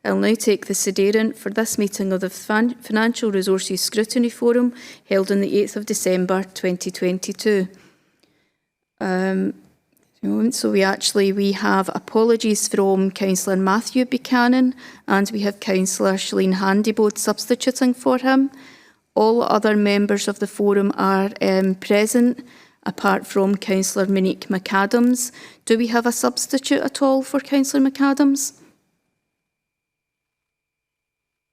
I'll now take the sederant for this meeting of the Financial Resources Scrutiny Forum held on the 8th of December 2022. So we have apologies from Councillor Matthew Buchanan, and we have Councillor Shalene Handybode substituting for him. All other members of the forum are present, apart from Councillor Monique McAdams. Do we have a substitute at all for Councillor McAdams?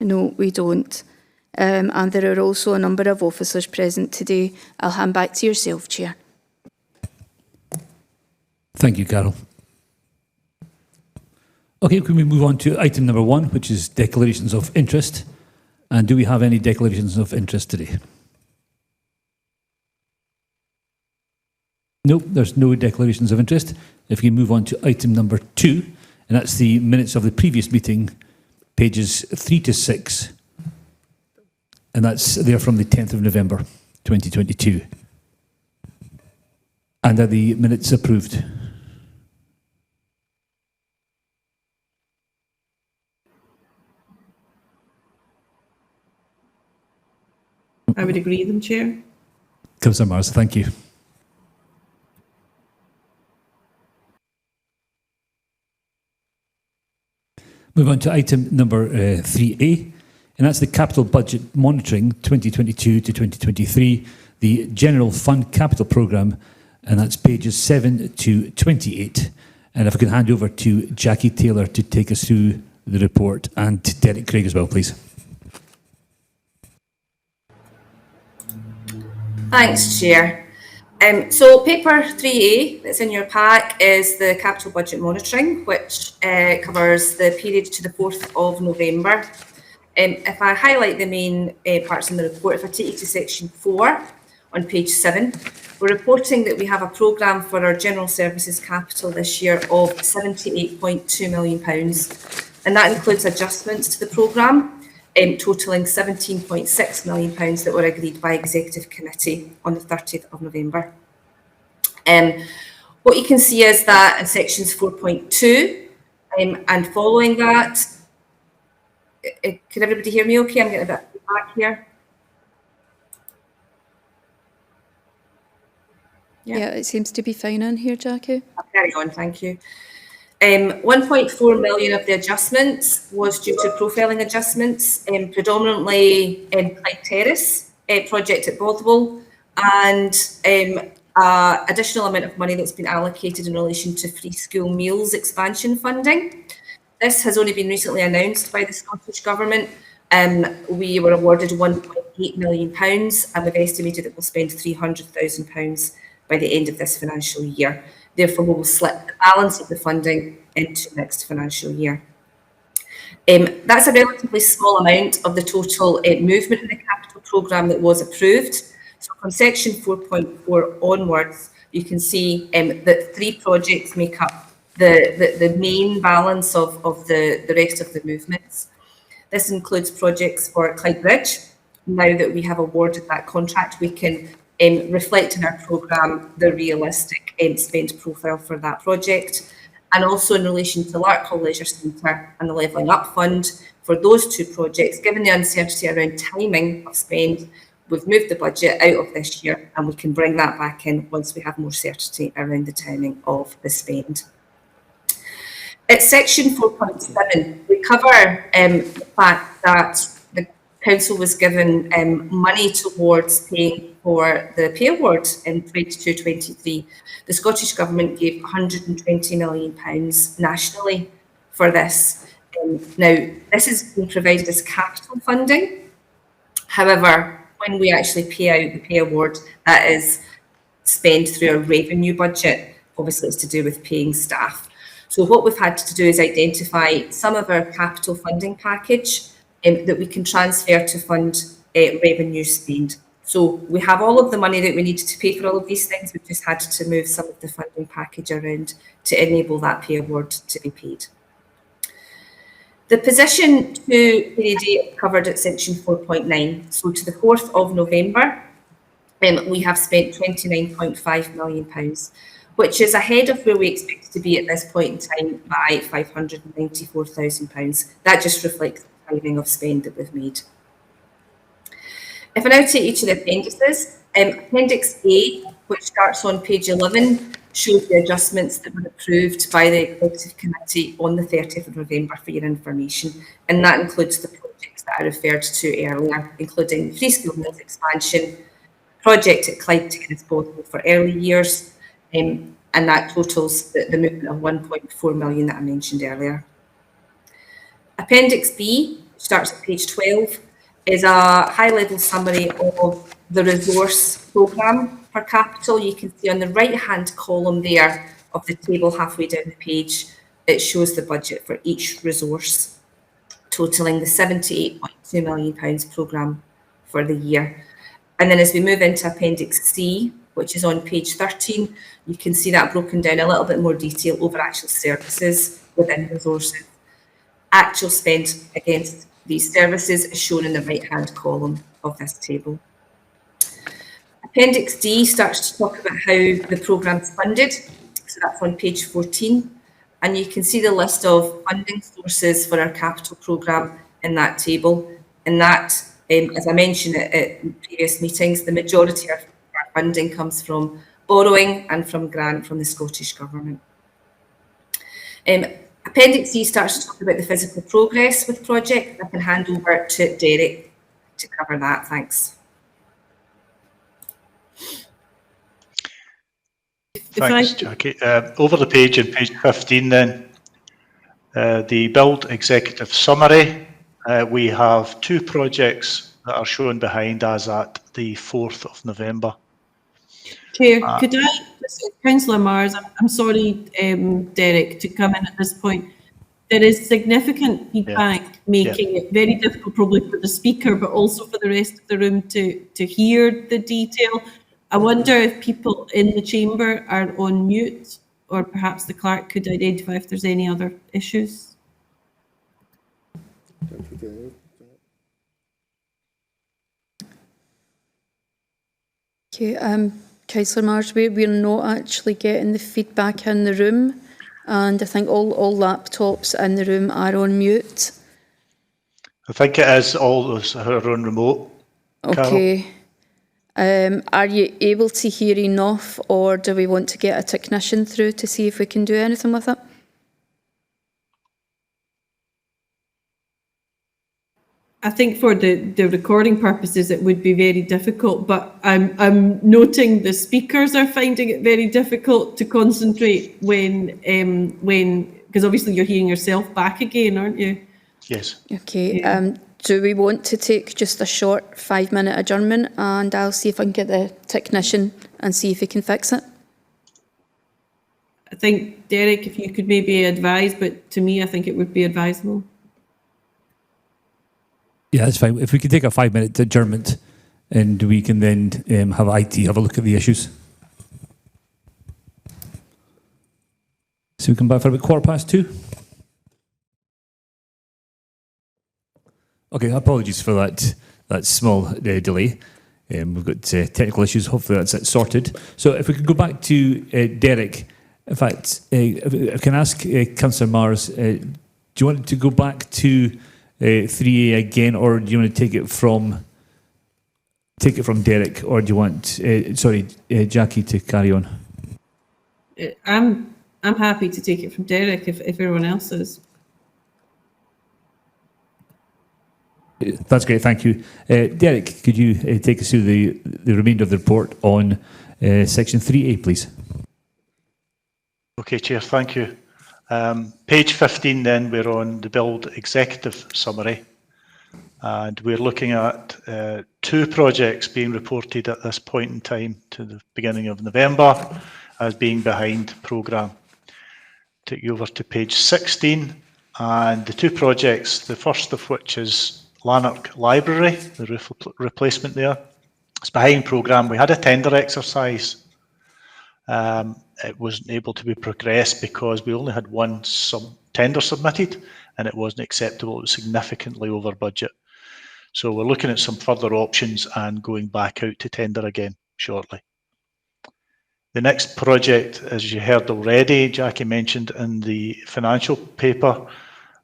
No, we don't. And there are also a number of officers present today. I'll hand back to yourself, Chair. Thank you, Carol. Okay, can we move on to item number 1, which is declarations of interest? And do we have any declarations of interest today? No, there's no declarations of interest. If we move on to item number 2, and that's the minutes of the previous meeting, pages 3 to 6, and that's there from the 10th of November 2022. And are the minutes approved? I would agree with them, Chair. Councillor Mars, thank you. Move on to item number 3A, and that's the Capital Budget Monitoring 2022 to 2023, the General Fund Capital Programme, and that's pages 7 to 28. And if I could hand over to Jackie Taylor to take us through the report, and to Derek Craig as well, please. Thanks, Chair. So paper 3A that's in your pack is the Capital Budget Monitoring, which covers the period to the 4th of November. If I highlight the main parts in the report, if I take you to section 4 on page 7, we're reporting that we have a programme for our general services capital this year of £78.2 million, and that includes adjustments to the programme, totalling £17.6 million that were agreed by Executive Committee on the 30th of November. What you can see is that in sections 4.2 and following that, can everybody hear me okay? I'm getting a bit of feedback here. Yeah, it seems to be fine in here, Jackie. I'll carry on, thank you. 1.4 million of the adjustments was due to profiling adjustments, predominantly Clyde Terrace project at Bothwell, and additional amount of money that's been allocated in relation to free school meals expansion funding. This has only been recently announced by the Scottish Government. We were awarded £1.8 million, and we've estimated that we'll spend £300,000 by the end of this financial year. Therefore, we will slip the balance of the funding into next financial year. That's a relatively small amount of the total movement in the capital programme that was approved. So from section 4.4 onwards, you can see that 3 projects make up the main balance of the rest of the movements. This includes projects for Clyde Bridge. Now that we have awarded that contract, we can reflect in our programme the realistic spend profile for that project, and also in relation to Larkhall Leisure Centre and the Levelling Up Fund. For those 2 projects, given the uncertainty around timing of spend, we've moved the budget out of this year, and we can bring that back in once we have more certainty around the timing of the spend. At section 4.7, we cover the fact that the Council was given money towards paying for the pay award in 22-23. The Scottish Government gave £120 million nationally for this. Now, this is being provided as capital funding. However, when we actually pay out the pay award, that is spent through a revenue budget. Obviously, it's to do with paying staff. So what we've had to do is identify some of our capital funding package that we can transfer to fund revenue spend. So we have all of the money that we needed to pay for all of these things. We've just had to move some of the funding package around to enable that pay award to be paid. The position to period A covered at section 4.9. So to the 4th of November, we have spent £29.5 million. which is ahead of where we expect to be at this point in time by £594,000. That just reflects the timing of spend that we've made. If I now take you to the appendices, Appendix A, which starts on page 11, shows the adjustments that were approved by the Executive Committee on the 30th of November for your information, and that includes the projects that I referred to earlier, including free school meals expansion, project at Clyde Terrace Boswell for early years, and that totals the movement of 1.4 million that I mentioned earlier. Appendix B, which starts at page 12, is a high-level summary of the resource programme for capital. You can see on the right-hand column there of the table halfway down the page, it shows the budget for each resource, totalling the £78.2 million programme for the year. And then as we move into Appendix C, which is on page 13, you can see that broken down a little bit more detail over actual services within resources. Actual spend against these services is shown in the right-hand column of this table. Appendix D starts to talk about how the programme is funded. So that's on page 14. And you can see the list of funding sources for our capital programme in that table. And that, as I mentioned at previous meetings, the majority of our funding comes from borrowing and from grant from the Scottish Government. Appendix C starts to talk about the physical progress with project. I can hand over to Derek to cover that. Thanks. Thanks, Jackie. Over the page on page 15 then, the build executive summary, we have 2 projects that are shown behind as at the 4th of November. Chair, could I, Councillor Mars, I'm sorry, Derek, to come in at this point. There is significant feedback making it very difficult probably for the speaker, but also for the rest of the room to hear the detail. I wonder if people in the chamber are on mute, or perhaps the clerk could identify if there's any other issues. Okay, Councillor Marsh, we're not actually getting the feedback in the room, and I think all laptops in the room are on mute. I think it is all those who are on remote. Okay. Are you able to hear enough, or do we want to get a technician through to see if we can do anything with it? I think for the recording purposes, it would be very difficult, but I'm noting the speakers are finding it very difficult to concentrate when, because obviously you're hearing yourself back again, aren't you? Yes. Okay. Yeah. Do we want to take just a short 5-minute adjournment, and I'll see if I can get the technician and see if he can fix it? I think, Derek, if you could maybe advise, but to me, I think it would be advisable. Yeah, that's fine. If we could take a 5-minute adjournment, and we can then have IT have a look at the issues. So we come back for about 2:15. Okay, apologies for that small delay. We've got technical issues. Hopefully that's it sorted. So if we could go back to Derek. In fact, if I can ask Councillor Mars, do you want to go back to 3A again, or do you want to take it from Derek, or do you want Jackie to carry on? I'm happy to take it from Derek if everyone else is. That's great, thank you. Derek, could you take us through the remainder of the report on section 3A, please? Okay, Chair, thank you. Page 15 then, we're on the build executive summary, and we're looking at 2 projects being reported at this point in time to the beginning of November as being behind programme. Take you over to page 16, and the 2 projects, the first of which is Lanark Library, the roof replacement there. It's behind programme. We had a tender exercise. It wasn't able to be progressed because we only had one tender submitted, and it wasn't acceptable. It was significantly over budget. So we're looking at some further options and going back out to tender again shortly. The next project, as you heard already, Jackie mentioned in the financial paper,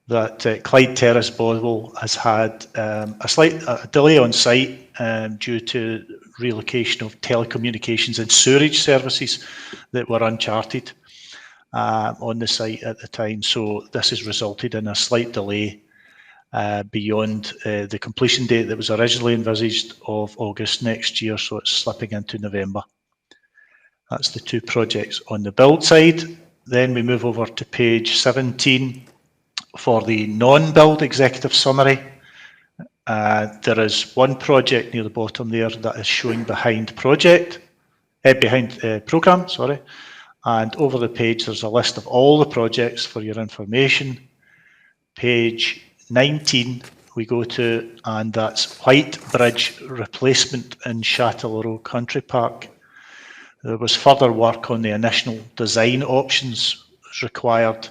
that Clyde Terrace Bothwell has had a slight delay on site due to relocation of telecommunications and sewerage services that were uncharted on the site at the time. So this has resulted in a slight delay beyond the completion date that was originally envisaged of August next year, so it's slipping into November. That's the two projects on the build side. Then we move over to page 17 for the non-build executive summary. There is one project near the bottom there that is showing behind programme, sorry. And over the page, there's a list of all the projects for your information. Page 19 we go to, and that's White Bridge replacement in Châtellerault Country Park. There was further work on the initial design options required,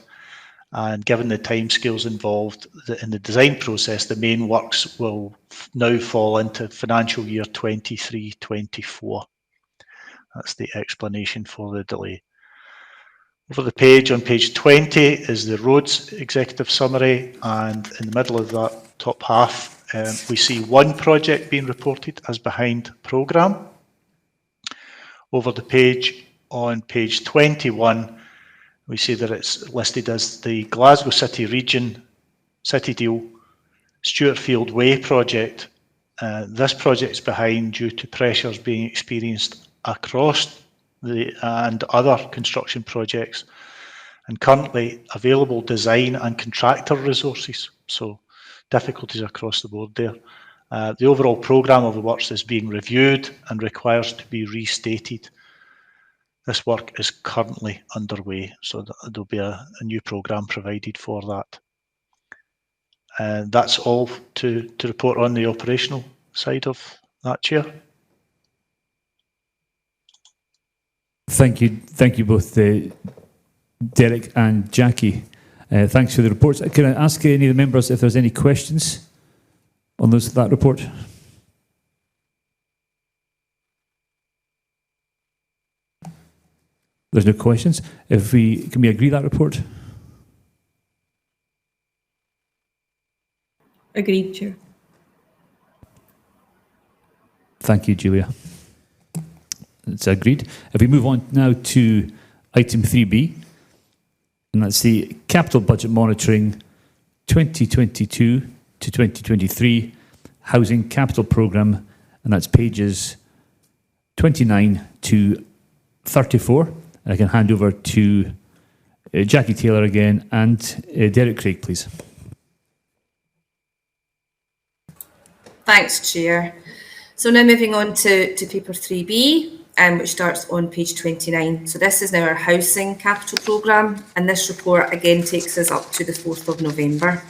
and given the timescales involved in the design process, the main works will now fall into financial year 23-24. That's the explanation for the delay. Over the page, on page 20, is the roads executive summary, and in the middle of that top half, we see one project being reported as behind programme. Over the page, on page 21, we see that it's listed as the Glasgow City Region City Deal Stewartfield Way project. This project is behind due to pressures being experienced across and other construction projects, and currently available design and contractor resources. So difficulties across the board there. The overall programme of the works is being reviewed and requires to be restated. This work is currently underway, so there'll be a new programme provided for that. And that's all to report on the operational side of that, Chair. Thank you both, Derek and Jackie. Thanks for the reports. Can I ask any of the members if there's any questions on that report? There's no questions. Can we agree that report? Agreed, Chair. Thank you, Julia. It's agreed. If we move on now to item 3B, and that's the capital budget monitoring 2022 to 2023 housing capital programme, and that's pages 29 to 34. And I can hand over to Jackie Taylor again and Derek Craig, please. Thanks, Chair. So now moving on to paper 3B, which starts on page 29. So this is now our housing capital programme, and this report again takes us up to the 4th of November.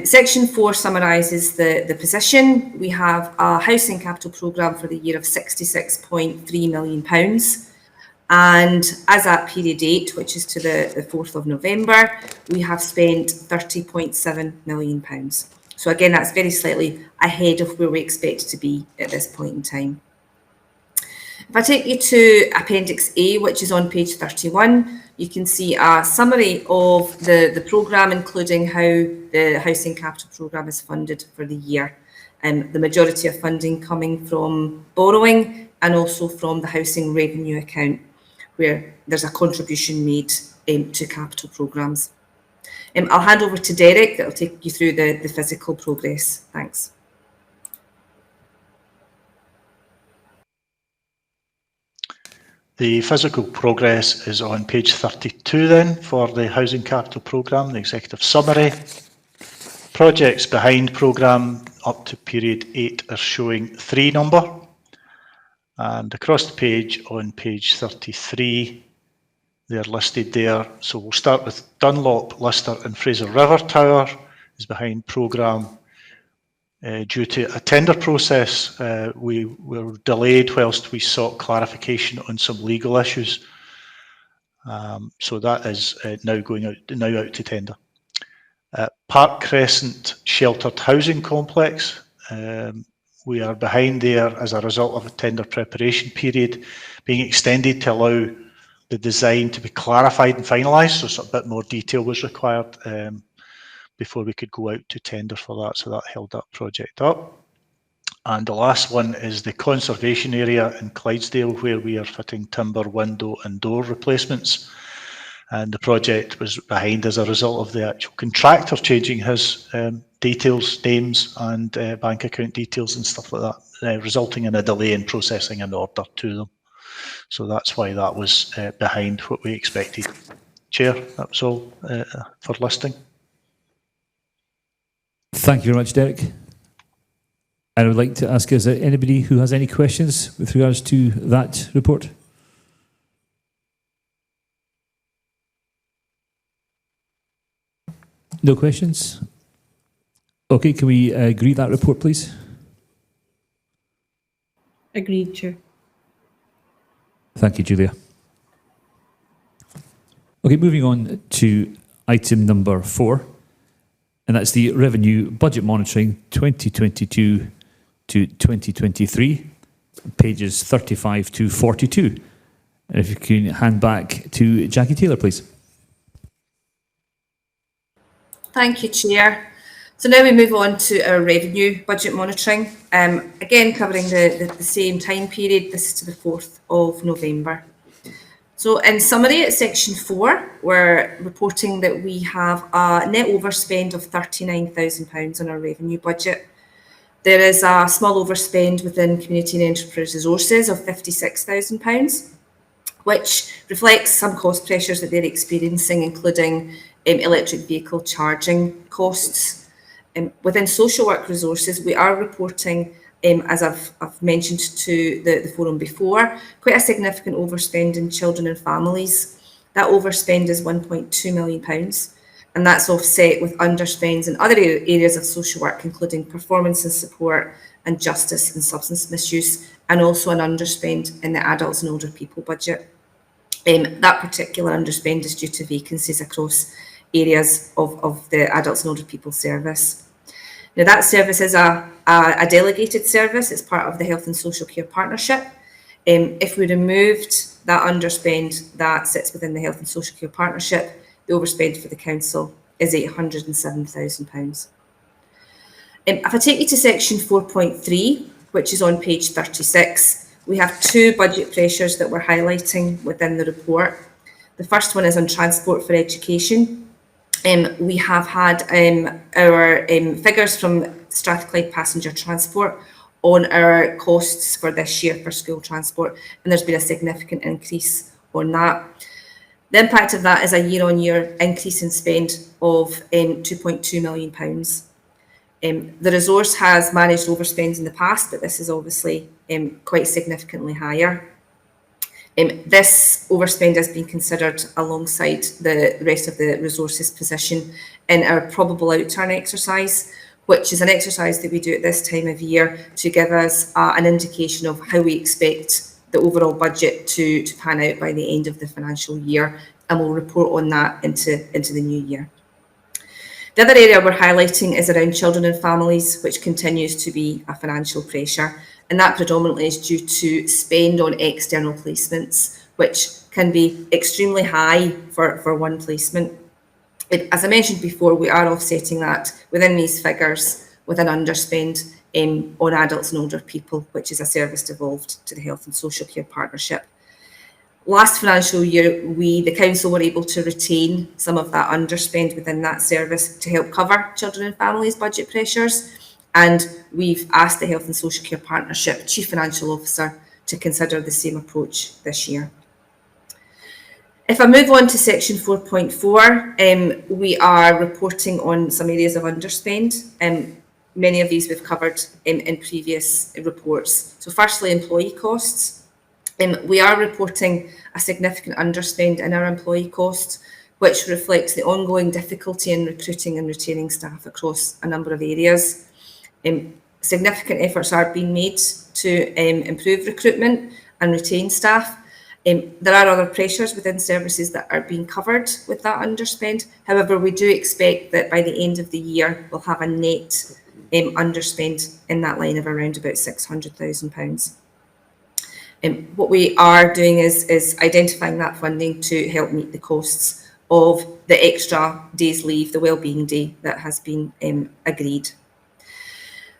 Section 4 summarises the position. We have a housing capital programme for the year of £66.3 million. And as at period 8, which is to the 4th of November, we have spent £30.7 million. So again, that's very slightly ahead of where we expect to be at this point in time. If I take you to Appendix A, which is on page 31, you can see a summary of the programme, including how the housing capital programme is funded for the year. The majority of funding coming from borrowing and also from the housing revenue account, where there's a contribution made to capital programmes. I'll hand over to Derek, that'll take you through the physical progress. Thanks. The physical progress is on page 32 then for the housing capital programme, the executive summary. Projects behind programme up to period 8 are showing 3 number. And across the page on page 33, they're listed there. So we'll start with Dunlop, Lister and Fraser River Tower is behind programme. Due to a tender process, we were delayed whilst we sought clarification on some legal issues. So that is now out to tender. Park Crescent Sheltered Housing Complex, We are behind there as a result of a tender preparation period being extended to allow the design to be clarified and finalised, so a bit more detail was required before we could go out to tender for that, so that held that project up. And the last one is the conservation area in Clydesdale, where we are fitting timber, window and door replacements. And the project was behind as a result of the actual contractor changing his details, names and bank account details and stuff like that, resulting in a delay in processing an order to them. So that's why that was behind what we expected. Chair, that was all for listing. Thank you very much, Derek. And I would like to ask, is there anybody who has any questions with regards to that report? No questions? Okay, can we agree that report, please? Agreed, Chair. Thank you, Julia. Okay, moving on to item number 4, and that's the Revenue Budget Monitoring 2022 to 2023, pages 35 to 42. And if you can hand back to Jackie Taylor, please. Thank you, Chair. So now we move on to our revenue budget monitoring, again covering the same time period. This is to the 4th of November. So in summary, at section 4, we're reporting that we have a net overspend of £39,000 on our revenue budget. There is a small overspend within community and enterprise resources of £56,000, which reflects some cost pressures that they're experiencing, including electric vehicle charging costs. Within social work resources, we are reporting, as I've mentioned to the forum before, quite a significant overspend in children and families. That overspend is £1.2 million, and that's offset with underspends in other areas of social work, including performance and support and justice and substance misuse, and also an underspend in the adults and older people budget. That particular underspend is due to vacancies across areas of the adults and older people service. Now, that service is a delegated service. It's part of the Health and Social Care Partnership. If we removed that underspend that sits within the Health and Social Care Partnership, the overspend for the council is £807,000. If I take you to section 4.3, which is on page 36, we have 2 budget pressures that we're highlighting within the report. The first one is on transport for education. We have had our figures from Strathclyde Passenger Transport on our costs for this year for school transport, and there's been a significant increase on that. The impact of that is a year-on-year increase in spend of £2.2 million. The resource has managed overspends in the past, but this is obviously quite significantly higher. This overspend has been considered alongside the rest of the resources position in our probable outturn exercise, which is an exercise that we do at this time of year to give us an indication of how we expect the overall budget to pan out by the end of the financial year, and we'll report on that into the new year. The other area we're highlighting is around children and families, which continues to be a financial pressure, and that predominantly is due to spend on external placements, which can be extremely high for one placement. As I mentioned before, we are offsetting that within these figures with an underspend on adults and older people, which is a service devolved to the Health and Social Care Partnership. Last financial year, the council were able to retain some of that underspend within that service to help cover children and families' budget pressures, and we've asked the Health and Social Care Partnership Chief Financial Officer to consider the same approach this year. If I move on to section 4.4, we are reporting on some areas of underspend. Many of these we've covered in previous reports. So firstly, employee costs. We are reporting a significant underspend in our employee costs, which reflects the ongoing difficulty in recruiting and retaining staff across a number of areas. Significant efforts are being made to improve recruitment and retain staff. There are other pressures within services that are being covered with that underspend. However, we do expect that by the end of the year, we'll have a net underspend in that line of around about £600,000. What we are doing is identifying that funding to help meet the costs of the extra day's leave, the wellbeing day that has been agreed.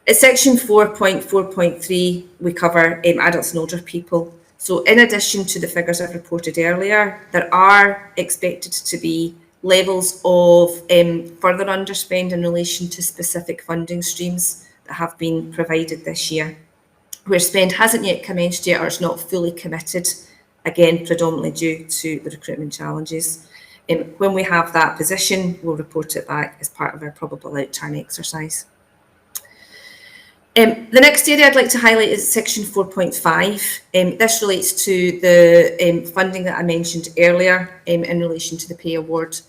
At section 4.4.3, we cover adults and older people. So in addition to the figures I've reported earlier, there are expected to be levels of further underspend in relation to specific funding streams that have been provided this year, where spend hasn't yet commenced yet or is not fully committed, again, predominantly due to the recruitment challenges. When we have that position, we'll report it back as part of our probable outturn exercise. The next area I'd like to highlight is section 4.5. This relates to the funding that I mentioned earlier in relation to the pay award.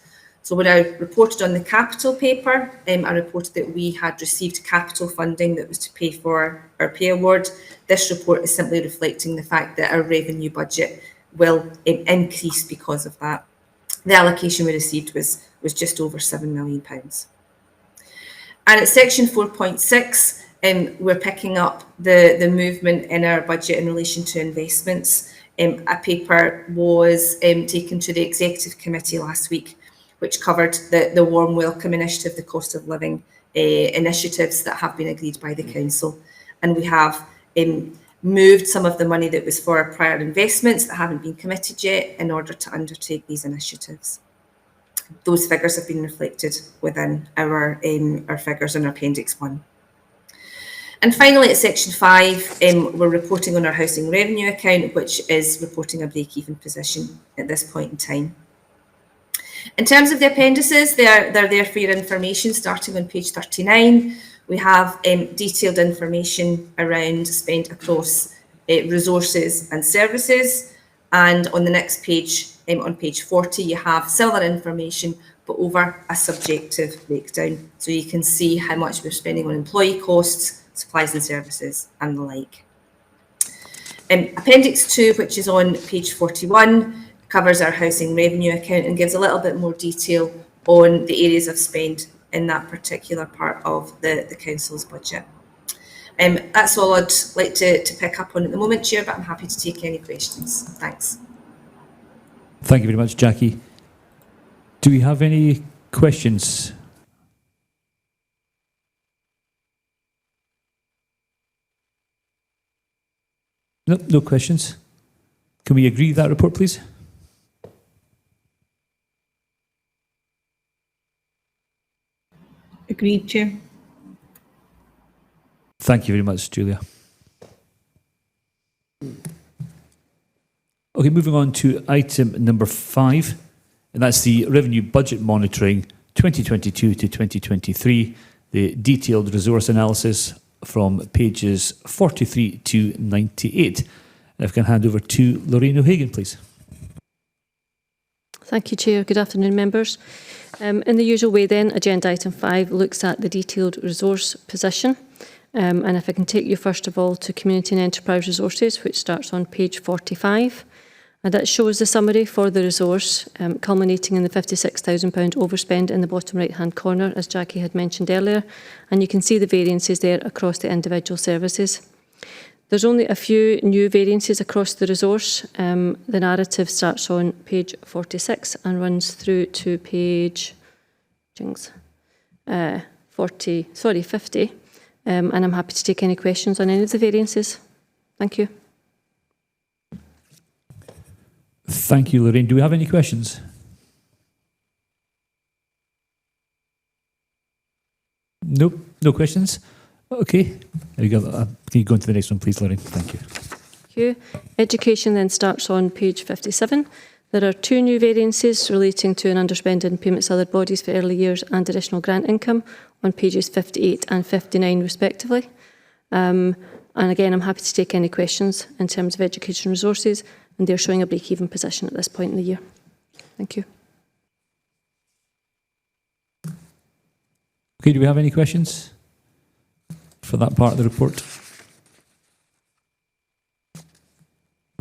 So when I reported on the capital paper, I reported that we had received capital funding that was to pay for our pay award. This report is simply reflecting the fact that our revenue budget will increase because of that. The allocation we received was just over £7 million. And at section 4.6, we're picking up the movement in our budget in relation to investments. A paper was taken to the Executive Committee last week, which covered the Warm Welcome Initiative, the cost of living initiatives that have been agreed by the Council. And we have moved some of the money that was for prior investments that haven't been committed yet in order to undertake these initiatives. Those figures have been reflected within our figures in Appendix 1. And finally, at section 5, we're reporting on our housing revenue account, which is reporting a break-even position at this point in time. In terms of the appendices, they're there for your information, starting on page 39. We have detailed information around spend across resources and services. And on the next page, on page 40, you have similar information, but over a subjective breakdown. So you can see how much we're spending on employee costs, supplies and services, and the like. Appendix 2, which is on page 41, covers our housing revenue account and gives a little bit more detail on the areas of spend in that particular part of the Council's budget. That's all I'd like to pick up on at the moment, Chair, but I'm happy to take any questions. Thanks. Thank you very much, Jackie. Do we have any questions? No, no questions. Can we agree with that report, please? Agreed, Chair. Thank you very much, Julia. Okay, moving on to item number 5, and that's the revenue budget monitoring 2022 to 2023, the detailed resource analysis from pages 43 to 98. And if I can hand over to Lorraine O'Hagan, please. Thank you, Chair. Good afternoon, members. In the usual way then, agenda item 5 looks at the detailed resource position. And if I can take you first of all to community and enterprise resources, which starts on page 45. And that shows the summary for the resource, culminating in the £56,000 overspend in the bottom right-hand corner, as Jackie had mentioned earlier. And you can see the variances there across the individual services. There's only a few new variances across the resource. The narrative starts on page 46 and runs through to page 50. And I'm happy to take any questions on any of the variances. Thank you. Thank you, Lorraine. Do we have any questions? Nope, no questions. Okay. There you go. Can you go on to the next one, please, Lorraine? Thank you. Thank you. Education then starts on page 57. There are 2 new variances relating to an underspend in payments to other bodies for early years and additional grant income on pages 58 and 59 respectively. And again, I'm happy to take any questions in terms of education resources, and they're showing a break-even position at this point in the year. Thank you. Okay, do we have any questions for that part of the report?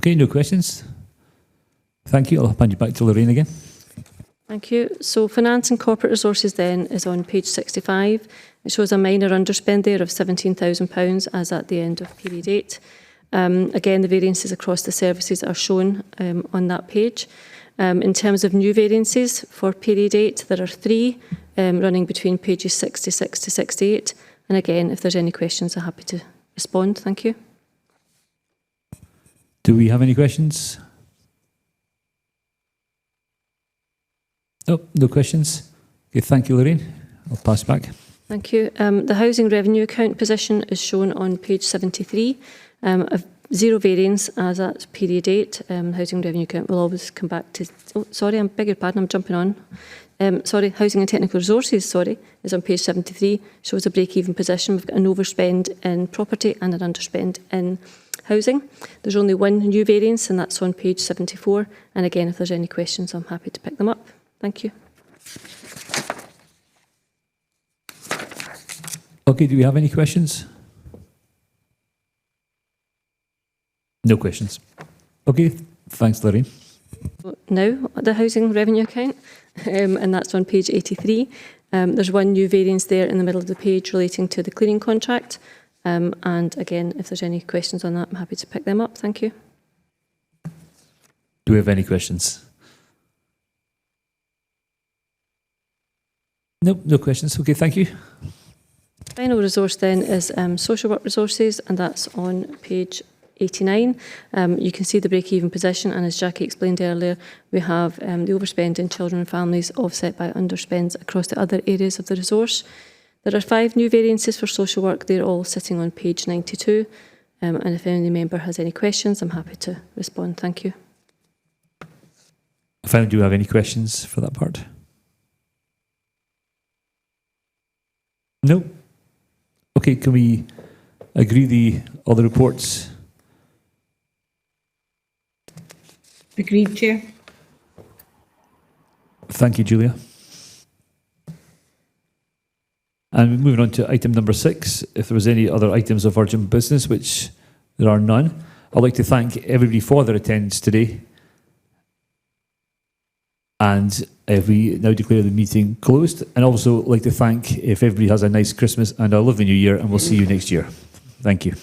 Okay, no questions. Thank you. I'll hand you back to Lorraine again. Thank you. So finance and corporate resources then is on page 65. It shows a minor underspend there of £17,000 as at the end of period 8. Again, the variances across the services are shown on that page. In terms of new variances for period 8, there are 3 running between pages 66 to 68. And again, if there's any questions, I'm happy to respond. Thank you. Do we have any questions? No, no questions. Okay, thank you, Lorraine. I'll pass back. Thank you. The housing revenue account position is shown on page 73. Of 0 variance as at period 8. Housing revenue account will always come back to... Oh, sorry, I beg your pardon, I'm jumping on. Housing and technical resources, is on page 73. Shows a break-even position. We've got an overspend in property and an underspend in housing. There's only 1 new variance, and that's on page 74. And again, if there's any questions, I'm happy to pick them up. Thank you. Okay, do we have any questions? No questions. Okay, thanks, Lorraine. Now, the housing revenue account, and that's on page 83. There's 1 new variance there in the middle of the page relating to the cleaning contract. And again, if there's any questions on that, I'm happy to pick them up. Thank you. Do we have any questions? Nope, no questions. Okay, thank you. Final resource then is social work resources, and that's on page 89. You can see the break-even position, and as Jackie explained earlier, we have the overspend in children and families offset by underspends across the other areas of the resource. There are 5 new variances for social work. They're all sitting on page 92. And if any member has any questions, I'm happy to respond. Thank you. Finally, do you have any questions for that part? No? Okay, can we agree the other reports? Agreed, Chair. Thank you, Julia. And moving on to item number 6, if there was any other items of urgent business, which there are none, I'd like to thank everybody for their attendance today. And if we now declare the meeting closed, and also like to thank if everybody has a nice Christmas and a lovely New Year, and we'll see you next year. Thank you.